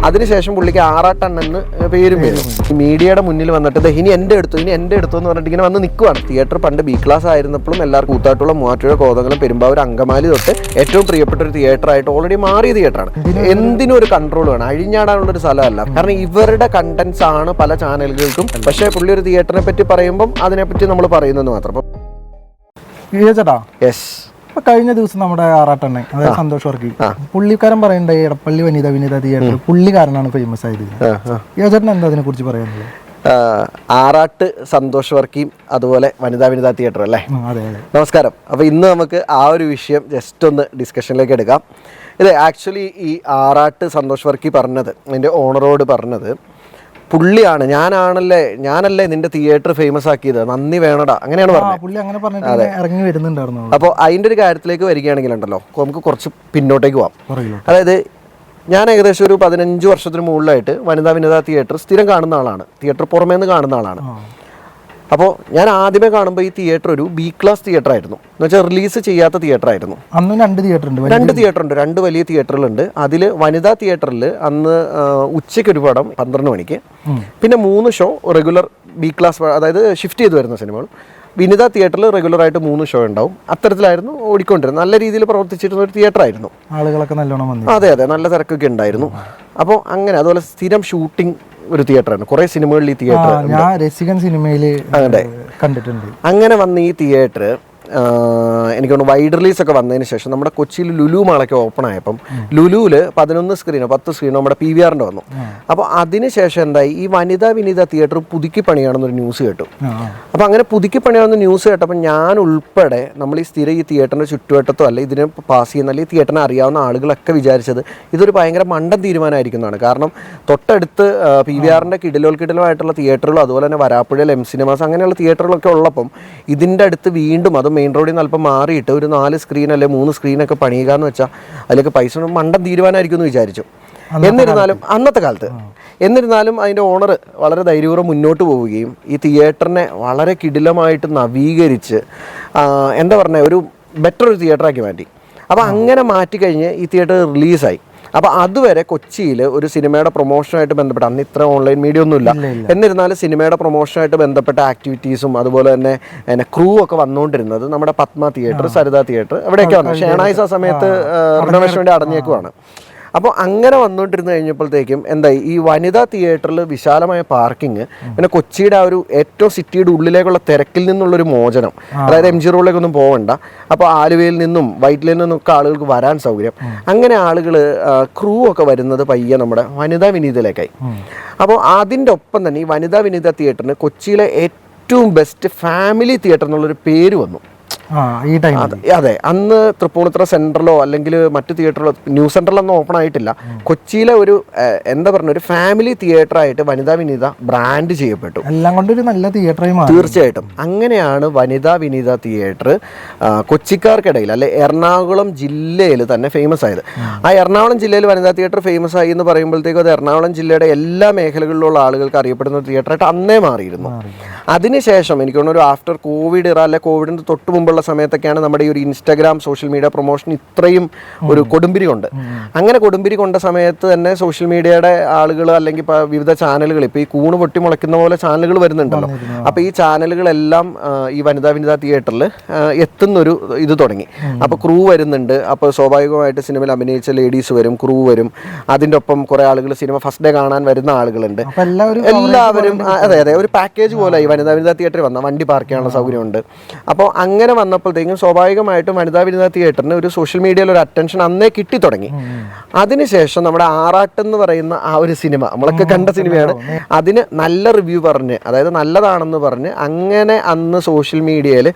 അതിനുശേഷം പുള്ളിക്ക് ആറാട്ടെണ്ണെന്ന് പേരും വരും. ഈ മീഡിയയുടെ മുന്നിൽ വന്നിട്ട് ഇനി എൻ്റെ അടുത്തു എന്ന് പറഞ്ഞിട്ട് ഇങ്ങനെ വന്ന് നിൽക്കുവാണ്. തിയേറ്റർ പണ്ട് ബി ക്ലാസ് ആയിരുന്നപ്പോഴും എല്ലാവർക്കും കൂത്താട്ടുള്ള മൂവാറ്റുപുഴ കോതമംഗലം പെരുമ്പാവൂർ അങ്കമാലി തൊട്ട് ഏറ്റവും പ്രിയപ്പെട്ട ഒരു തിയേറ്ററായിട്ട് ഓൾറെഡി മാറിയ തിയേറ്ററാണ്. എന്തിനും ഒരു കൺട്രോൾ വേണം, അഴിഞ്ഞാടാനുള്ളൊരു സ്ഥലമല്ല. കാരണം ഇവരുടെ കണ്ടന്റ്സ് ആണ് പല ചാനലുകൾക്കും. പക്ഷേ പുള്ളി ഒരു തിയേറ്ററിനെ പറ്റി പറയുമ്പം അതിനെപ്പറ്റി നമ്മൾ പറയുന്നത് മാത്രം. ചേട്ടാ, യെസ്, ഇപ്പൊ കഴിഞ്ഞ ദിവസം നമ്മുടെ ആറാട്ടെണ്ണ അതായത് സന്തോഷ് വർക്കി പുള്ളിക്കാരൻ പറയണ്ട എടപ്പള്ളി വനിത തിയേറ്റർ പുള്ളിക്കാരനാണ് ഫേമസ് ആയത്. ചേട്ടൻ എന്താ അതിനെ കുറിച്ച് പറയാനുള്ളത്? ആറാട്ട് സന്തോഷ് വർക്കിയും അതുപോലെ വനിതാ തിയേറ്റർ അല്ലേ? അതെ. നമസ്കാരം. അപ്പോൾ ഇന്ന് നമുക്ക് ആ ഒരു വിഷയം ജസ്റ്റ് ഒന്ന് ഡിസ്കഷനിലേക്ക് എടുക്കാം. ഇത് ആക്ച്വലി ഈ ആറാട്ട് സന്തോഷ് വർക്കി പറഞ്ഞത്, എൻ്റെ ഓണറോട് പറഞ്ഞത്, പുള്ളിയാണ് ഞാനല്ലേ നിന്റെ തിയേറ്റർ ഫേമസ് ആക്കിയത്, നന്ദി വേണടാ, അങ്ങനെയാണ് പറഞ്ഞത്. അതെ, ഇറങ്ങി വരുന്നുണ്ടായിരുന്നു. അപ്പോൾ അതിൻ്റെ ഒരു കാര്യത്തിലേക്ക് വരികയാണെങ്കിലുണ്ടല്ലോ, നമുക്ക് കുറച്ച് പിന്നോട്ടേക്ക് പോവാം. അതായത് ഞാൻ ഏകദേശം ഒരു 15 വർഷത്തിന് മുകളിലായിട്ട് വനിതാ തിയേറ്റർ സ്ഥിരം കാണുന്ന ആളാണ്, തിയേറ്റർ പുറമേ നിന്ന് കാണുന്ന ആളാണ്. അപ്പോൾ ഞാൻ ആദ്യമേ കാണുമ്പോൾ ഈ തിയേറ്റർ ഒരു ബി ക്ലാസ് തിയേറ്റർ ആയിരുന്നു, എന്ന് വെച്ചാൽ റിലീസ് ചെയ്യാത്ത തിയേറ്റർ ആയിരുന്നു. അന്ന് 2 തിയേറ്റർ ഉണ്ട്, 2 വലിയ തിയേറ്ററുകളുണ്ട്. അതിൽ വനിതാ തിയേറ്ററിൽ അന്ന് ഉച്ചയ്ക്ക് ഒരു പടം 12 മണിക്ക്, പിന്നെ 3 ഷോ റെഗുലർ ബി ക്ലാസ്, അതായത് ഷിഫ്റ്റ് ചെയ്ത് വരുന്ന സിനിമകൾ. വിനിത തിയേറ്ററിൽ റെഗുലറായിട്ട് 3 ഷോ ഉണ്ടാവും. അത്തരത്തിലായിരുന്നു ഓടിക്കൊണ്ടിരുന്നത്. നല്ല രീതിയിൽ പ്രവർത്തിച്ചിരുന്ന ഒരു തിയേറ്റർ ആയിരുന്നു. ആളുകളൊക്കെ നല്ലോണം വന്നു. അതെ, നല്ല തിരക്കൊക്കെ ഉണ്ടായിരുന്നു. അപ്പോൾ അങ്ങനെ അതുപോലെ സ്ഥിരം ഷൂട്ടിംഗ് ഒരു തിയേറ്ററാണ്. കുറേ സിനിമകളിൽ ഈ തിയേറ്റർ ഞാൻ രസികൻ സിനിമയിൽ കണ്ടിട്ടുണ്ട്. അങ്ങനെ വന്ന ഈ തിയേറ്റർ എനിക്ക് തോന്നുന്നു വൈഡ് റിലീസൊക്കെ വന്നതിന് ശേഷം നമ്മുടെ കൊച്ചിയിൽ ലുലു മാളൊക്കെ ഓപ്പൺ ആയപ്പം ലുലുവിൽ 11 സ്ക്രീനോ 10 സ്ക്രീനോ നമ്മുടെ PVRൻ്റെ വന്നു. അപ്പോൾ അതിനുശേഷം എന്തായി, ഈ വനിതാ തിയേറ്റർ പുതുക്കി പണിയാണെന്നൊരു ന്യൂസ് കേട്ടു. അപ്പോൾ അങ്ങനെ പുതുക്കി പണിയാണെന്ന് ന്യൂസ് കേട്ടപ്പോൾ ഞാൻ ഉൾപ്പെടെ നമ്മൾ ഈ സ്ഥിരം ഈ തിയേറ്ററിൻ്റെ ചുറ്റുവട്ടത്തോ അല്ലെ ഇതിനെ പാസ് ചെയ്യുന്ന അല്ലെങ്കിൽ ഈ തിയേറ്ററിനെ അറിയാവുന്ന ആളുകളൊക്കെ വിചാരിച്ചത് ഇതൊരു ഭയങ്കര മണ്ടൻ തീരുമാനമായിരിക്കുന്നതാണ്. കാരണം തൊട്ടടുത്ത് PVRൻ്റെ കിടിലോൽക്കിടിലുമായിട്ടുള്ള തിയേറ്ററുകളും അതുപോലെ തന്നെ വരാപ്പുഴയിൽ M സിനിമാസ് അങ്ങനെയുള്ള തിയേറ്ററുകളൊക്കെ ഉള്ളപ്പം ഇതിൻ്റെ അടുത്ത് വീണ്ടും അത് മെയിൻ റോഡിൽ നിന്ന് അല്പം മാറിയിട്ട് ഒരു 4 സ്ക്രീൻ അല്ലെ 3 സ്ക്രീനൊക്കെ പണിയുക എന്ന് വെച്ചാൽ അതിലേക്ക് പൈസ മണ്ടൻ തീരുമാനമായിരിക്കും എന്ന് വിചാരിച്ചു. എന്നിരുന്നാലും അന്നത്തെ കാലത്ത് അതിൻ്റെ ഓണർ വളരെ ധൈര്യപൂർവ്വം മുന്നോട്ട് പോവുകയും ഈ തിയേറ്ററിനെ വളരെ കിടിലമായിട്ട് നവീകരിച്ച് എന്താ പറയുക ഒരു ബെറ്റർ ഒരു തിയേറ്ററാക്കി മാറ്റി. അപ്പോൾ അങ്ങനെ മാറ്റിക്കഴിഞ്ഞ് ഈ തിയേറ്റർ റിലീസായി. അപ്പോൾ അതുവരെ കൊച്ചിയിൽ ഒരു സിനിമയുടെ പ്രൊമോഷനായിട്ട് ബന്ധപ്പെട്ട, അന്ന് ഇത്ര ഓൺലൈൻ മീഡിയ ഒന്നുമില്ല, എന്നിരുന്നാലും സിനിമയുടെ പ്രൊമോഷനായിട്ട് ബന്ധപ്പെട്ട ആക്ടിവിറ്റീസും അതുപോലെ തന്നെ ക്രൂ ഒക്കെ വന്നുകൊണ്ടിരുന്നത് നമ്മുടെ പത്മ തിയേറ്റർ, സരിത തിയേറ്റർ അവിടെയൊക്കെ വന്നു. ഷേണായിസ് ആ സമയത്ത് റിനോവേഷൻ വേണ്ടി അടഞ്ഞേക്കുവാണ്. അപ്പോൾ അങ്ങനെ വന്നുകൊണ്ടിരുന്ന് കഴിഞ്ഞപ്പോഴത്തേക്കും എന്തായി, ഈ വനിതാ തിയേറ്ററിൽ വിശാലമായ പാർക്കിങ്, പിന്നെ കൊച്ചിയുടെ ആ ഒരു ഏറ്റവും സിറ്റിയുടെ ഉള്ളിലേക്കുള്ള തിരക്കിൽ നിന്നുള്ളൊരു മോചനം, അതായത് MG റോഡിലേക്കൊന്നും പോകണ്ട. അപ്പോൾ ആലുവയിൽ നിന്നും വൈറ്റിലയിൽ നിന്നൊക്കെ ആളുകൾക്ക് വരാൻ സൗകര്യം. അങ്ങനെ ആളുകൾ ക്രൂ ഒക്കെ വരുന്നത് പയ്യെ നമ്മുടെ വിനീതയിലേക്കായി. അപ്പോൾ അതിൻ്റെ ഒപ്പം തന്നെ ഈ വനിതാ തിയേറ്ററിന് കൊച്ചിയിലെ ഏറ്റവും ബെസ്റ്റ് ഫാമിലി തിയേറ്റർ എന്നുള്ളൊരു പേര് വന്നു. അതെ, അന്ന് തൃപ്പൂണിത്തുറ സെൻട്രലോ അല്ലെങ്കിൽ മറ്റു തിയേറ്ററിലോ ന്യൂ സെൻട്രലൊന്നും ഓപ്പൺ ആയിട്ടില്ല. കൊച്ചിയിലെ ഒരു എന്താ പറയുക ഒരു ഫാമിലി തിയേറ്റർ ആയിട്ട് വിനീത ബ്രാൻഡ് ചെയ്യപ്പെട്ടു. എല്ലാം കൊണ്ടൊരു നല്ല തിയേറ്ററായി മാറി. തീർച്ചയായിട്ടും അങ്ങനെയാണ് വിനീത തിയേറ്റർ കൊച്ചിക്കാർക്കിടയിൽ അല്ലെ എറണാകുളം ജില്ലയിൽ തന്നെ ഫേമസ് ആയത്. ആ എറണാകുളം ജില്ലയിൽ വനിതാ തിയേറ്റർ ഫേമസ് ആയി എന്ന് പറയുമ്പോഴത്തേക്കും അത് എറണാകുളം ജില്ലയുടെ എല്ലാ മേഖലകളിലുള്ള ആളുകൾക്ക് അറിയപ്പെടുന്ന തിയേറ്ററായിട്ട് അന്നേ മാറിയിരുന്നു. അതിനുശേഷം എനിക്ക് തോന്നുന്നു ഒരു ആഫ്റ്റർ കോവിഡ് ഇറ അല്ലെ കോവിഡിന് തൊട്ട് മുമ്പുള്ള സമയത്തൊക്കെയാണ് നമ്മുടെ ഈ ഒരു ഇൻസ്റ്റാഗ്രാം സോഷ്യൽ മീഡിയ പ്രൊമോഷൻ ഇത്രയും ഒരു കൊടുമ്പിരി കൊണ്ട്. അങ്ങനെ കൊടുമ്പിരി കൊണ്ട സമയത്ത് തന്നെ സോഷ്യൽ മീഡിയയുടെ ആളുകൾ അല്ലെങ്കിൽ വിവിധ ചാനലുകൾ, ഇപ്പോൾ ഈ കൂണ് പൊട്ടി മുളയ്ക്കുന്ന പോലെ ചാനലുകൾ വരുന്നുണ്ടല്ലോ. അപ്പോൾ ഈ ചാനലുകളെല്ലാം ഈ വനിതാ തിയേറ്ററിൽ എത്തുന്നൊരു ഇത് തുടങ്ങി. അപ്പോൾ ക്രൂ വരുന്നുണ്ട്. അപ്പോൾ സ്വാഭാവികമായിട്ട് സിനിമയിൽ അഭിനയിച്ച ലേഡീസ് വരും, ക്രൂ വരും. അതിൻ്റെ ഒപ്പം കുറേ ആളുകൾ സിനിമ ഫസ്റ്റ് ഡേ കാണാൻ വരുന്ന ആളുകളുണ്ട്. എല്ലാവരും അതെ ഒരു പാക്കേജ് പോലെ ഈ വനിതാ തിയേറ്ററിൽ വന്ന വണ്ടി പാർക്ക് ചെയ്യാനുള്ള സൗകര്യമുണ്ട്. അപ്പോൾ അങ്ങനെ വന്നപ്പോഴത്തേക്കും സ്വാഭാവികമായിട്ടും വനിതാ തിയേറ്ററിന് ഒരു സോഷ്യൽ മീഡിയയിൽ ഒരു അറ്റൻഷൻ അന്നേ കിട്ടി തുടങ്ങി. അതിനുശേഷം നമ്മുടെ ആറാട്ട് എന്ന് പറയുന്ന ആ ഒരു സിനിമ നമ്മളൊക്കെ കണ്ട സിനിമയാണ്. അതിന് നല്ല റിവ്യൂ പറഞ്ഞ്, അതായത് നല്ലതാണെന്ന് പറഞ്ഞ് അങ്ങനെ അന്ന് സോഷ്യൽ മീഡിയയിൽ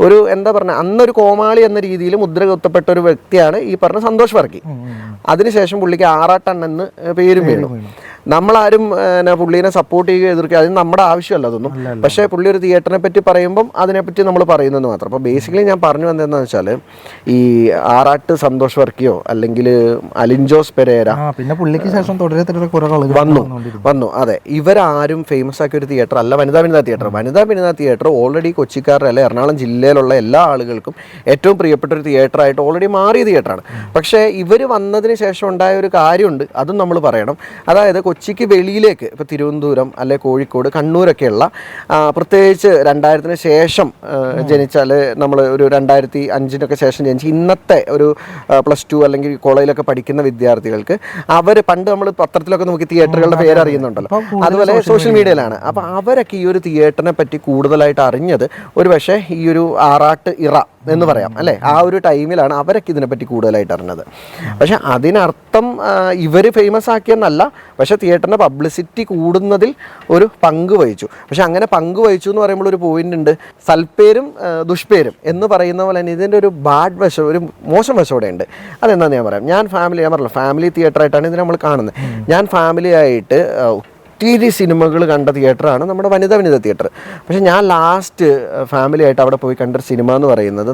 ഒരു എന്താ പറയുക അന്നൊരു കോമാളി എന്ന രീതിയിൽ മുദ്ര കുത്തപ്പെട്ട ഒരു വ്യക്തിയാണ് ഈ പറഞ്ഞ സന്തോഷ് വർക്കി. അതിനുശേഷം പുള്ളിക്ക് ആറാട്ടെണ്ണെന്ന് പേരും വീണു. നമ്മളാരും പുള്ളീനെ സപ്പോർട്ട് ചെയ്യുക എതിർക്കുക അതിന് നമ്മുടെ ആവശ്യമല്ല അതൊന്നും. പക്ഷേ പുള്ളി ഒരു തിയേറ്ററിനെ പറ്റി പറയുമ്പം അതിനെപ്പറ്റി നമ്മൾ പറയുന്നത് മാത്രം. അപ്പോൾ ബേസിക്കലി ഞാൻ പറഞ്ഞു വന്നതെന്ന് വെച്ചാൽ ഈ ആറാട്ട് സന്തോഷ് വർക്കിയോ അല്ലെങ്കിൽ അലിൻജോസ് പെരേര പിന്നെ പുള്ളിക്ക് ശേഷം വന്നു. അതെ, ഇവരാരും ഫേമസ് ആക്കിയ ഒരു തിയേറ്റർ അല്ല വനിതാ വിനിത തിയേറ്റർ. വനിതാ വിനിത തിയേറ്റർ ഓൾറെഡി കൊച്ചിക്കാരുടെ അല്ലെ എറണാകുളം ജില്ലയിലുള്ള എല്ലാ ആളുകൾക്കും ഏറ്റവും പ്രിയപ്പെട്ട ഒരു തിയേറ്ററായിട്ട് ഓൾറെഡി മാറിയ തിയേറ്ററാണ്. പക്ഷേ ഇവർ വന്നതിന് ശേഷം ഉണ്ടായ ഒരു കാര്യമുണ്ട്, അതും നമ്മൾ പറയണം. അതായത് കൊച്ചിക്ക് വെളിയിലേക്ക് ഇപ്പോൾ തിരുവനന്തപുരം അല്ലെ കോഴിക്കോട് കണ്ണൂരൊക്കെയുള്ള പ്രത്യേകിച്ച് 2000-ന് ശേഷം ജനിച്ചാൽ നമ്മൾ ഒരു 2005-നൊക്കെ ശേഷം ജനിച്ച് ഇന്നത്തെ ഒരു +2 അല്ലെങ്കിൽ കോളേജിലൊക്കെ പഠിക്കുന്ന വിദ്യാർത്ഥികൾക്ക് അവർ പണ്ട് നമ്മൾ പത്രത്തിലൊക്കെ നോക്കി തിയേറ്ററുകളുടെ പേര് അറിയുന്നുണ്ടല്ലോ, അതുപോലെ സോഷ്യൽ മീഡിയയിലാണ്. അപ്പോൾ അവരൊക്കെ ഈ ഒരു തിയേറ്ററിനെ പറ്റി കൂടുതലായിട്ട് അറിഞ്ഞത് ഒരു പക്ഷേ ഈ ഒരു ആറാട്ട് ഇറ എന്ന് പറയാം അല്ലേ, ആ ഒരു ടൈമിലാണ് അവരൊക്കെ ഇതിനെപ്പറ്റി കൂടുതലായിട്ട് അറിഞ്ഞത്. പക്ഷെ അതിനർത്ഥം ഇവർ ഫേമസ് ആക്കിയെന്നല്ല, പക്ഷേ തിയേറ്ററിൻ്റെ പബ്ലിസിറ്റി കൂടുന്നതിൽ ഒരു പങ്ക് വഹിച്ചു. പക്ഷെ അങ്ങനെ പങ്ക് വഹിച്ചു എന്ന് പറയുമ്പോൾ ഒരു പോയിന്റ് ഉണ്ട്, സൽപ്പേരും ദുഷ്പേരും എന്ന് പറയുന്ന പോലെ തന്നെ ഇതിൻ്റെ ഒരു ബാഡ് വശം, ഒരു മോശം വശം ഇവിടെ ഉണ്ട്. അതെന്താണെന്ന് ഞാൻ പറയാം. ഞാൻ പറഞ്ഞല്ലോ ഫാമിലി തിയേറ്ററായിട്ടാണ് ഇത് നമ്മൾ കാണുന്നത്. ഞാൻ ഫാമിലി ആയിട്ട് ഒത്തിരി സിനിമകൾ കണ്ട തിയേറ്ററാണ് നമ്മുടെ വനിതാ തിയേറ്റർ. പക്ഷേ ഞാൻ ലാസ്റ്റ് ഫാമിലി ആയിട്ട് അവിടെ പോയി കണ്ടൊരു സിനിമ എന്ന് പറയുന്നത്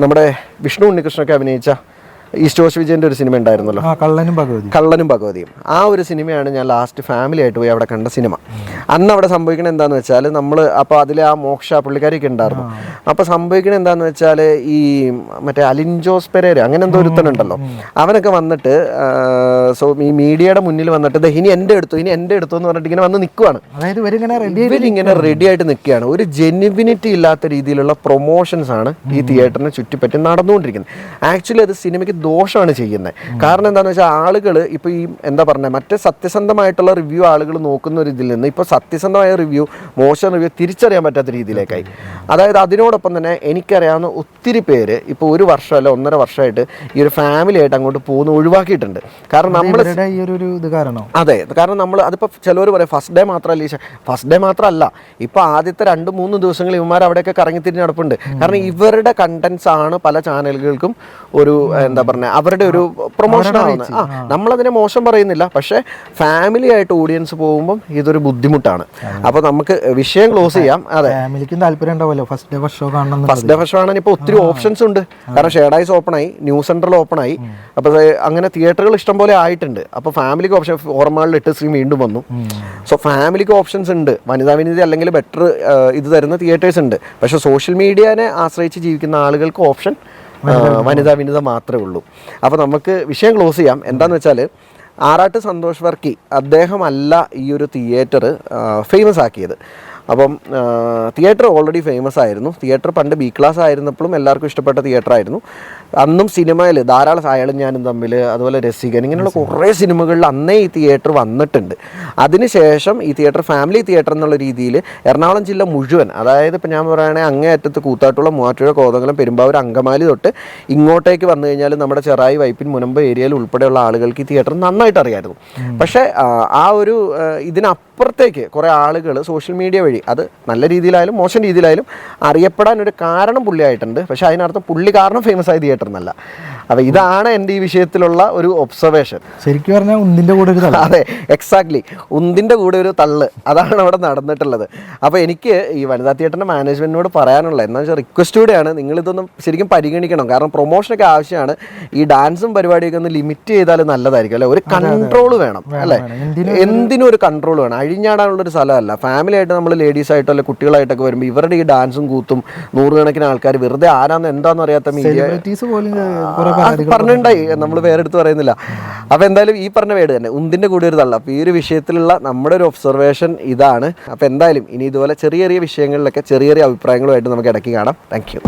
നമ്മുടെ വിഷ്ണു ഉണ്ണികൃഷ്ണനൊക്കെ അഭിനയിച്ച ഈസ്റ്റ് കോസ്റ്റ് വിജയൻ്റെ ഒരു സിനിമ ഉണ്ടായിരുന്നല്ലോ, കള്ളനും ഭഗവതിയും. ആ ഒരു സിനിമയാണ് ഞാൻ ലാസ്റ്റ് ഫാമിലി ആയിട്ട് പോയി അവിടെ കണ്ട സിനിമ. അന്ന് അവിടെ സംഭവിക്കണത് എന്താണെന്ന് വെച്ചാൽ നമ്മൾ അപ്പോൾ അതിൽ ആ മോക്ഷ പുള്ളിക്കാരിയൊക്കെ ഉണ്ടായിരുന്നു. അപ്പോൾ സംഭവിക്കണത് എന്താണെന്ന് വെച്ചാൽ ഈ മറ്റേ അലിൻജോസ് പെരേര അങ്ങനെ എന്തോ ഒരുത്തനുണ്ടല്ലോ, അവനൊക്കെ വന്നിട്ട് ഈ മീഡിയയുടെ മുന്നിൽ വന്നിട്ട് ഇനി എൻ്റെ എടുത്തു എന്ന് പറഞ്ഞിട്ട് ഇങ്ങനെ വന്ന് നിൽക്കുവാണ്. അതായത് ഇവരിങ്ങനെ റെഡി ആയിട്ട് നിൽക്കുകയാണ്. ഒരു ജെന്യുവിനിറ്റി ഇല്ലാത്ത രീതിയിലുള്ള പ്രൊമോഷൻസ് ആണ് ഈ തിയേറ്ററിനെ ചുറ്റിപ്പറ്റി നടന്നുകൊണ്ടിരിക്കുന്നത്. ആക്ച്വലി അത് സിനിമയ്ക്ക് ദോഷമാണ് ചെയ്യുന്നത്. കാരണം എന്താണെന്ന് വെച്ചാൽ ആളുകൾ ഇപ്പോൾ ഈ എന്താ പറയുക മറ്റേ സത്യസന്ധമായിട്ടുള്ള റിവ്യൂ ആളുകൾ നോക്കുന്ന ഒരു ഇതിൽ നിന്ന് ഇപ്പോൾ സത്യസന്ധമായ റിവ്യൂ മോശം റിവ്യൂ തിരിച്ചറിയാൻ പറ്റാത്ത രീതിയിലേക്കായി. അതായത് അതിനോടൊപ്പം തന്നെ എനിക്കറിയാവുന്ന ഒത്തിരി പേര് ഇപ്പോൾ 1 വർഷം അല്ല 1.5 വർഷമായിട്ട് ഈ ഒരു ഫാമിലി ആയിട്ട് അങ്ങോട്ട് പോകുന്ന ഒഴിവാക്കിയിട്ടുണ്ട്. കാരണം നമ്മൾ അതെ, കാരണം നമ്മൾ അതിപ്പോൾ ചിലവർ പറയും ഫസ്റ്റ് ഡേ മാത്രമല്ല ഇപ്പോൾ ആദ്യത്തെ 2-3 ദിവസങ്ങൾ ഇവന്മാർ അവിടെയൊക്കെ കറങ്ങിത്തിരിഞ്ഞ് നടപ്പുണ്ട്. കാരണം ഇവരുടെ കണ്ടന്റ്സ് ആണ് പല ചാനലുകൾക്കും ഒരു എന്താ പറഞ്ഞ അവരുടെ ഒരു പ്രൊമോഷൻ ആവുന്നത്. നമ്മളതിനെ മോശം പറയുന്നില്ല, പക്ഷേ ഫാമിലി ആയിട്ട് ഓഡിയൻസ് പോകുമ്പോൾ ഇതൊരു ബുദ്ധിമുട്ടാണ്. അപ്പോൾ നമുക്ക് വിഷയം ക്ലോസ് ചെയ്യാം. അതെ, ഫസ്റ്റ് ഡേ ഫസ്റ്റ് ആണെങ്കിൽ ഇപ്പോൾ ഒത്തിരി ഓപ്ഷൻസ് ഉണ്ട്. കാരണം ഷെയർഡൈസ് ഓപ്പണായി, ന്യൂസ് സെൻട്രൽ ഓപ്പണായി, അപ്പോൾ അങ്ങനെ തിയേറ്ററുകൾ ഇഷ്ടം പോലെ ആയിട്ടുണ്ട്. അപ്പോൾ ഫാമിലിക്ക് ഓപ്ഷൻ ഫോർമാളിൽ 8 സ്ക്രീൻ വീണ്ടും വന്നു. സോ ഫാമിലിക്ക് ഓപ്ഷൻസ് ഉണ്ട്. വനിതാ വിനിത അല്ലെങ്കിൽ ബെറ്റർ ഇത് തരുന്ന തിയേറ്റേഴ്സ് ഉണ്ട്. പക്ഷേ സോഷ്യൽ മീഡിയനെ ആശ്രയിച്ച് ജീവിക്കുന്ന ആളുകൾക്ക് ഓപ്ഷൻ വനിതാ വിനിത മാത്രമേ ഉള്ളൂ. അപ്പോൾ നമുക്ക് വിഷയം ക്ലോസ് ചെയ്യാം. എന്താണെന്ന് വെച്ചാൽ ആറാട്ട് സന്തോഷ് വർക്കി അദ്ദേഹമല്ല ഈ ഒരു തിയേറ്റർ ഫേമസ് ആക്കിയത്. അപ്പം തിയേറ്റർ ഓൾറെഡി ഫേമസ് ആയിരുന്നു. തിയേറ്റർ പണ്ട് B ക്ലാസ് ആയിരുന്നപ്പോഴും എല്ലാവർക്കും ഇഷ്ടപ്പെട്ട തിയേറ്റർ ആയിരുന്നു. അന്നും സിനിമയിൽ ധാരാളം അയാളും ഞാനും തമ്മിൽ, അതുപോലെ രസികൻ, ഇങ്ങനെയുള്ള കുറേ സിനിമകളിൽ അന്നേ ഈ തിയേറ്റർ വന്നിട്ടുണ്ട്. അതിനുശേഷം ഈ തിയേറ്റർ ഫാമിലി തിയേറ്റർ എന്നുള്ള രീതിയിൽ എറണാകുളം ജില്ല മുഴുവൻ, അതായത് ഇപ്പം ഞാൻ പറയുകയാണെങ്കിൽ അങ്ങേയറ്റത്ത് കൂത്താട്ടുള്ള മൂവാറ്റുപുഴ കോതമംഗലം പെരുമ്പാവൂർ അങ്കമാലി തൊട്ട് ഇങ്ങോട്ടേക്ക് വന്നു കഴിഞ്ഞാൽ നമ്മുടെ ചെറായി വൈപ്പിൻ മുനമ്പ് ഏരിയയിൽ ഉൾപ്പെടെയുള്ള ആളുകൾക്ക് ഈ തിയേറ്റർ നന്നായിട്ട് അറിയായിരുന്നു. പക്ഷേ ആ ഒരു ഇതിനപ്പുറത്തേക്ക് കുറേ ആളുകൾ സോഷ്യൽ മീഡിയ വഴി, അത് നല്ല രീതിയിലായാലും മോശം രീതിയിലായാലും അറിയപ്പെടാൻ ഒരു കാരണം പുള്ളിയായിട്ടുണ്ട്. പക്ഷേ അതിനർത്ഥം പുള്ളി കാരണം ഫേമസ് ആയ തിയേറ്റർ എന്നല്ല. അപ്പോൾ ഇതാണ് എൻ്റെ ഈ വിഷയത്തിലുള്ള ഒരു ഒബ്സർവേഷൻ. ശരിക്കും പറഞ്ഞാൽ ഉന്തിൻ്റെ കൂടെ ഒരു തള്ള്. അതെ, എക്സാക്ട്ലി, ഉന്തിൻ്റെ കൂടെ ഒരു തള്ള്, അതാണ് അവിടെ നടന്നിട്ടുള്ളത്. അപ്പോൾ എനിക്ക് ഈ വനിതാ തിയേറ്ററിൻ്റെ മാനേജ്മെൻറ്റിനോട് പറയാനുള്ളത് എന്താ വെച്ചാൽ റിക്വസ്റ്റ് കൂടെയാണ്, നിങ്ങളിതൊന്നും ശരിക്കും പരിഗണിക്കണം. കാരണം പ്രൊമോഷനൊക്കെ ആവശ്യമാണ്. ഈ ഡാൻസും പരിപാടിയൊക്കെ ഒന്ന് ലിമിറ്റ് ചെയ്താൽ നല്ലതായിരിക്കും അല്ലേ. ഒരു കൺട്രോൾ വേണം അല്ലേ, എന്തിനും ഒരു കൺട്രോൾ വേണം. അഴിഞ്ഞാടാനുള്ളൊരു സ്ഥലമല്ല. ഫാമിലി ആയിട്ട് നമ്മൾ ലേഡീസ് ആയിട്ടോ അല്ലെ കുട്ടികളായിട്ടൊക്കെ വരുമ്പോൾ ഇവരുടെ ഈ ഡാൻസും കൂത്തും 100 കണക്കിന് ആൾക്കാർ വെറുതെ ആരാന്ന് എന്താണെന്ന് അറിയാത്ത മീഡിയ പറഞ്ഞിട്ടുണ്ടായി, നമ്മൾ പേരെടുത്ത് പറയുന്നില്ല. അപ്പോൾ എന്തായാലും ഈ പറഞ്ഞ വേട് തന്നെ ഉന്തിൻ്റെ കൂടെ ഒരു തള്ള. അപ്പോൾ ഈ ഒരു വിഷയത്തിലുള്ള നമ്മുടെ ഒരു ഒബ്സർവേഷൻ ഇതാണ്. അപ്പോൾ എന്തായാലും ഇനി ഇതുപോലെ ചെറിയ ചെറിയ വിഷയങ്ങളിലൊക്കെ ചെറിയ ചെറിയ അഭിപ്രായങ്ങളുമായിട്ട് നമുക്ക് ഇടയ്ക്ക് കാണാം. Thank you.